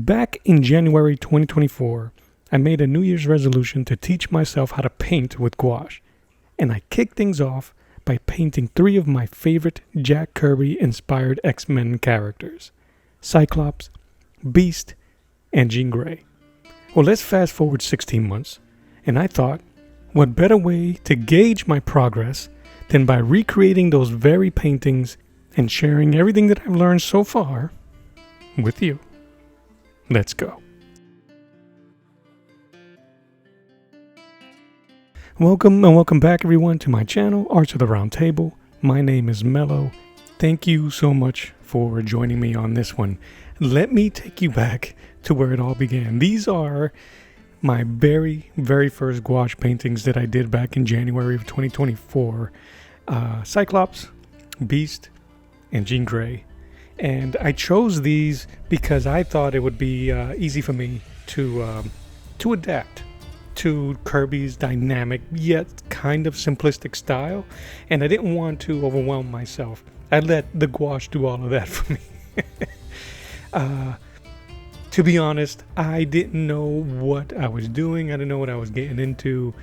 Back in January 2024, I made a New Year's resolution to teach myself how to paint with gouache, and I kicked things off by painting 3 of my favorite Jack Kirby-inspired Xmen characters, Cyclops, Beast, and Jean Grey. Well, let's fast forward 16 months, and I thought, what better way to gauge my progress than by recreating those very paintings and sharing everything that I've learned so far with you. Let's go. Welcome back everyone to my channel, Arts of the Round Table. My name is Mello. Thank you so much for joining me on this one. Let me take you back to where it all began. These are my very first gouache paintings that I did back in January of 2024. Cyclops, Beast, and Jean Grey. And I chose these because I thought it would be easy for me to adapt to Kirby's dynamic yet kind of simplistic style, and I didn't want to overwhelm myself. I let the gouache do all of that for me. To be honest, I didn't know what I was doing. I didn't know what I was getting into.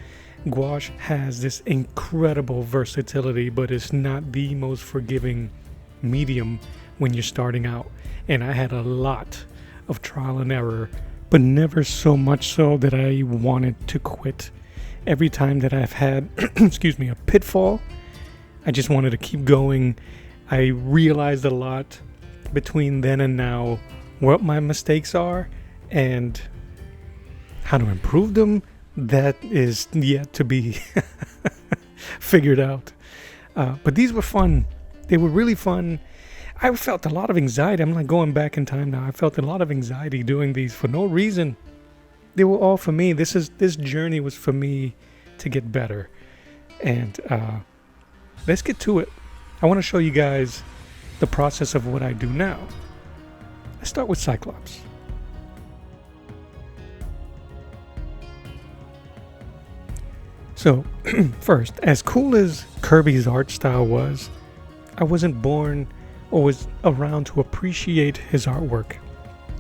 Gouache has this incredible versatility, but it's not the most forgiving medium when you're starting out. And I had a lot of trial and error, but never so much so that I wanted to quit. Every time that I've had a pitfall, I just wanted to keep going. I realized a lot between then and now what my mistakes are and how to improve them. That is yet to be figured out. But these were fun. They were really fun. I felt a lot of anxiety. I'm like going back in time now. I felt a lot of anxiety doing these for no reason. They were all for me. This journey was for me to get better. And let's get to it. I want to show you guys the process of what I do now. Let's start with Cyclops. So, first, as cool as Kirby's art style was, I wasn't born or was around to appreciate his artwork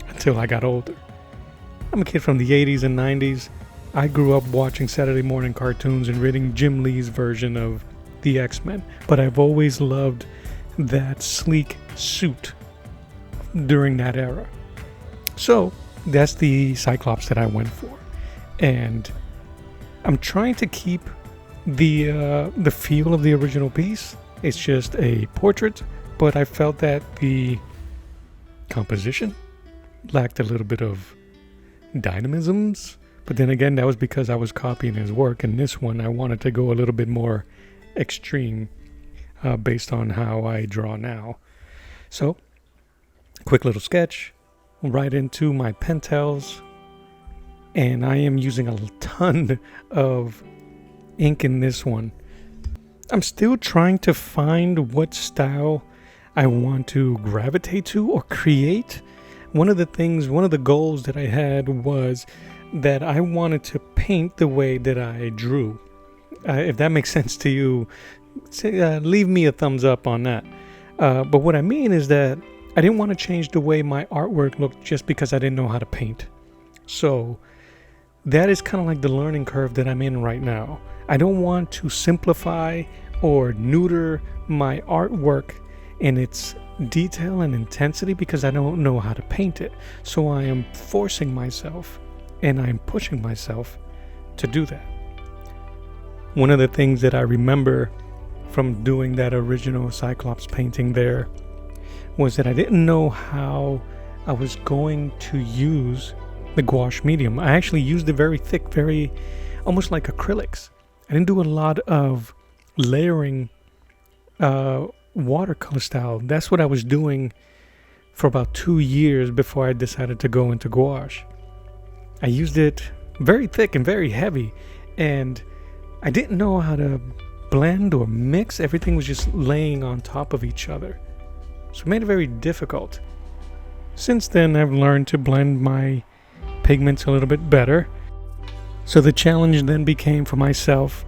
until I got older. I'm a kid from the 80s and 90s. I grew up watching Saturday morning cartoons and reading Jim Lee's version of the Xmen, but I've always loved that sleek suit during that era. So that's the Cyclops that I went for, and I'm trying to keep the feel of the original piece. It's just a portrait, but I felt that the composition lacked a little bit of dynamisms. But then again, that was because I was copying his work, and this one I wanted to go a little bit more extreme based on how I draw now. So, quick little sketch, right into my pentels, and I am using a ton of ink in this one. I'm still trying to find what style I want to gravitate to or create. One of the goals that I had was that I wanted to paint the way that I drew. If that makes sense to you, leave me a thumbs up on that. But what I mean is that I didn't want to change the way my artwork looked just because I didn't know how to paint. So that is kind of like the learning curve that I'm in right now. I don't want to simplify or neuter my artwork in its detail and intensity because I don't know how to paint it. So I am forcing myself and I'm pushing myself to do that. One of the things that I remember from doing that original Cyclops painting there was that I didn't know how I was going to use the gouache medium. I actually used it very thick, very almost like acrylics. I didn't do a lot of layering watercolor style. That's what I was doing for about 2 years before I decided to go into gouache. I used it very thick and very heavy, and I didn't know how to blend or mix. Everything was just laying on top of each other. So it made it very difficult. Since then, I've learned to blend my pigments a little bit better. So the challenge then became for myself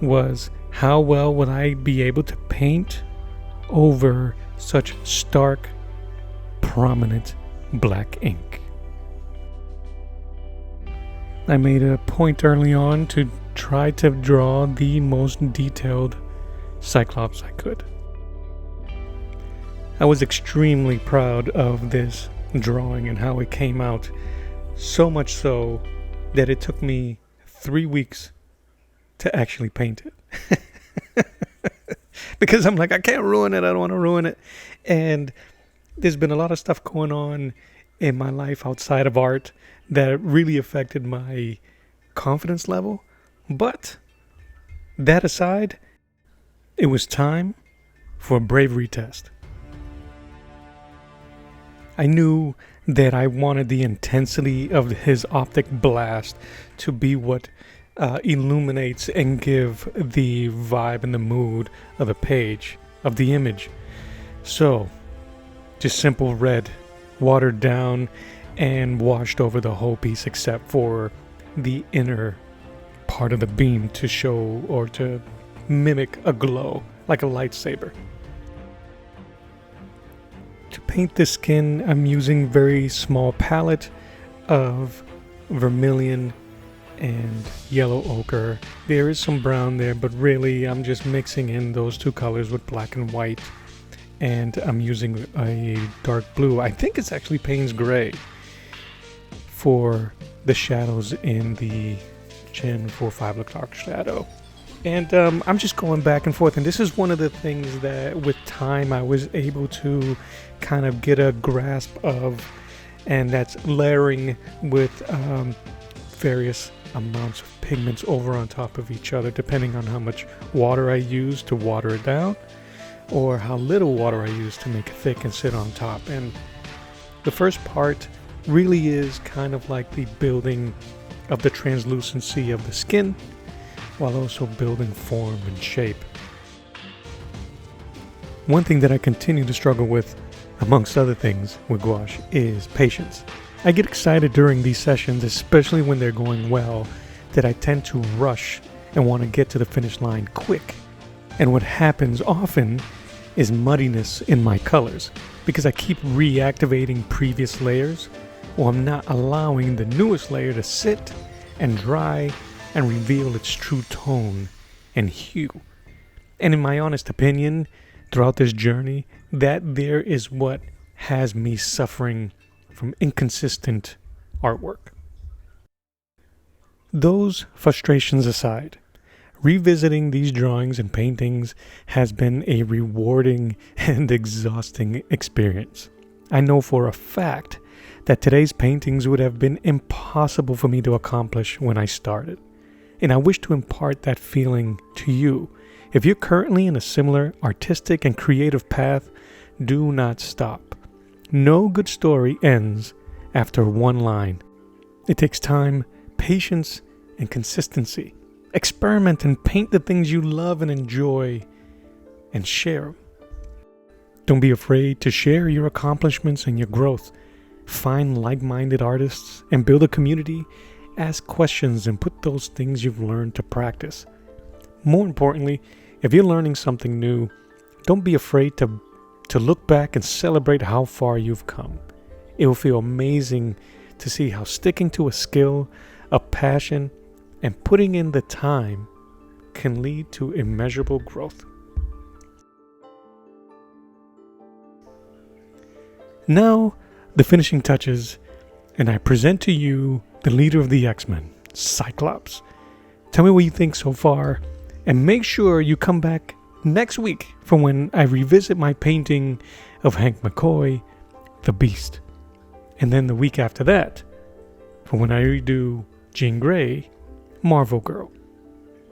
was how well would I be able to paint over such stark, prominent black ink. I made a point early on to try to draw the most detailed Cyclops I could. I was extremely proud of this drawing and how it came out, so much so that it took me 3 weeks to actually paint it. Because I'm like, I can't ruin it, I don't want to ruin it. And there's been a lot of stuff going on in my life outside of art that really affected my confidence level. But that aside, it was time for a bravery test. I knew that I wanted the intensity of his optic blast to be what illuminates and give the vibe and the mood of the page, of the image. So, just simple red, watered down and washed over the whole piece except for the inner part of the beam to show or to mimic a glow, like a lightsaber. To paint the skin, I'm using very small palette of vermilion and yellow ochre. There is some brown there, but really I'm just mixing in those two colors with black and white. And I'm using a dark blue. I think it's actually Payne's Gray for the shadows in the Gen 4-5 look dark shadow. And I'm just going back and forth. And this is one of the things that with time I was able to kind of get a grasp of. And that's layering with various amounts of pigments over on top of each other, depending on how much water I use to water it down, or how little water I use to make it thick and sit on top. And the first part really is kind of like the building of the translucency of the skin, while also building form and shape. One thing that I continue to struggle with, amongst other things, with gouache is patience. I get excited during these sessions, especially when they're going well, that I tend to rush and want to get to the finish line quick. And what happens often is muddiness in my colors, because I keep reactivating previous layers, or I'm not allowing the newest layer to sit and dry and reveal its true tone and hue. And in my honest opinion, throughout this journey, that there is what has me suffering from inconsistent artwork. Those frustrations aside, revisiting these drawings and paintings has been a rewarding and exhausting experience. I know for a fact that today's paintings would have been impossible for me to accomplish when I started. And I wish to impart that feeling to you. If you're currently in a similar artistic and creative path, do not stop. No good story ends after one line. It takes time, patience, and consistency. Experiment and paint the things you love and enjoy, and share them. Don't be afraid to share your accomplishments and your growth. Find like-minded artists and build a community. Ask questions and put those things you've learned to practice. More importantly, if you're learning something new, don't be afraid to look back and celebrate how far you've come. It will feel amazing to see how sticking to a skill, a passion, and putting in the time can lead to immeasurable growth. Now, the finishing touches, and I present to you the leader of the Xmen, Cyclops. Tell me what you think so far, and make sure you come back next week for when I revisit my painting of Hank McCoy, the Beast. And then the week after that, for when I redo Jean Grey, Marvel Girl.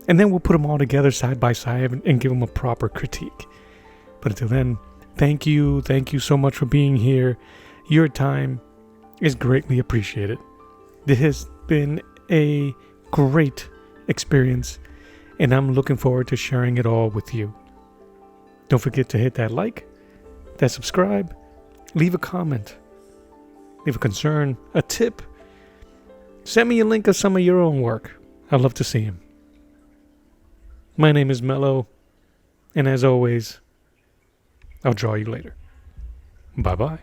And then we'll put them all together side by side and give them a proper critique. But until then, thank you so much for being here. Your time is greatly appreciated. This has been a great experience, and I'm looking forward to sharing it all with you. Don't forget to hit that like, that subscribe, leave a comment, leave a concern, a tip. Send me a link of some of your own work. I'd love to see them. My name is Mello, and as always, I'll draw you later. Bye-bye.